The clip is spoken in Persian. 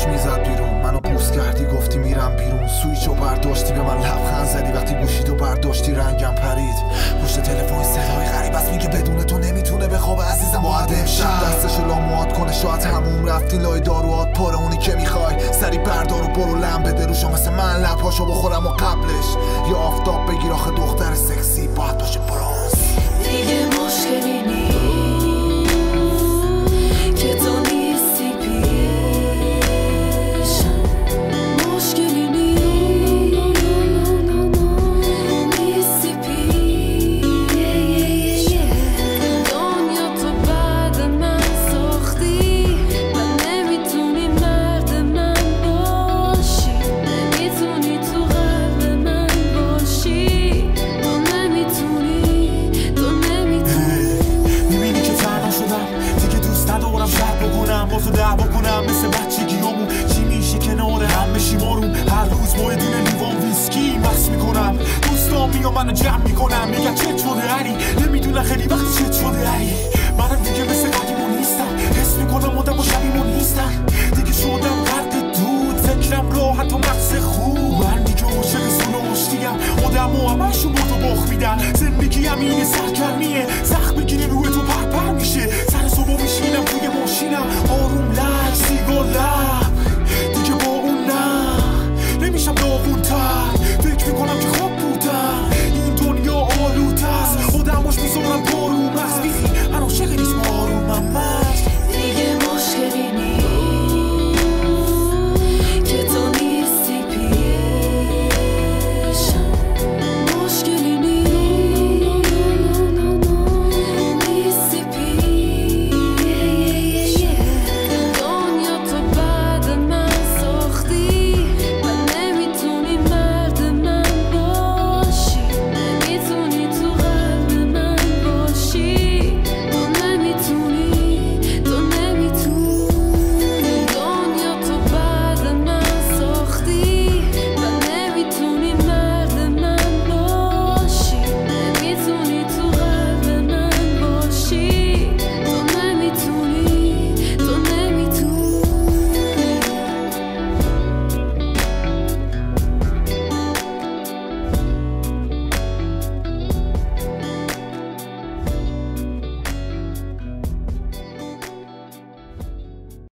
چشم میزد بیرون، منو بوس کردی گفتی میرم بیرون. سویچو برداشتی به من لبخند زدی، وقتی گوشیتو برداشتی رنگم پرید. پشت تلفن صدای غریب است میگه بدون تو نمیتونه بخوابه عزیزم. باید امشب دستشو لاموات کنه، شاید هموم رفتی لای داروات پره. اونی که میخوای سری بردار و برو لم بده روشو، مثل من لبهاشو بخورم و قبلش یا آفتاب بگیر. آخه دختر سکسی باید باشه برانس. دیگه مشکلی نیست که تو نیستی پیشم، مشکلی نیستی پیشم. دنیا تو بعد من ساختی و نمیتونی مرد من باشی، نمیتونی تو قلب من باشی، تو نمیتونی. میبینی که تنها شدم دیگه، دوست ندارم شب بکنم با تو دعوا کنم مثل بچگیامون. چی میشه کنار هم بشیم آروم، هر روز با یه دونه لیوان ویسکی مست میکنم. دوستان میان منو جمع میکنم میگن چت شده علی، نمیدونن خیلی وقت چت شده علی. منم دیگه مثل قدیمون نیستم، حس میکنم آدم با شبیمون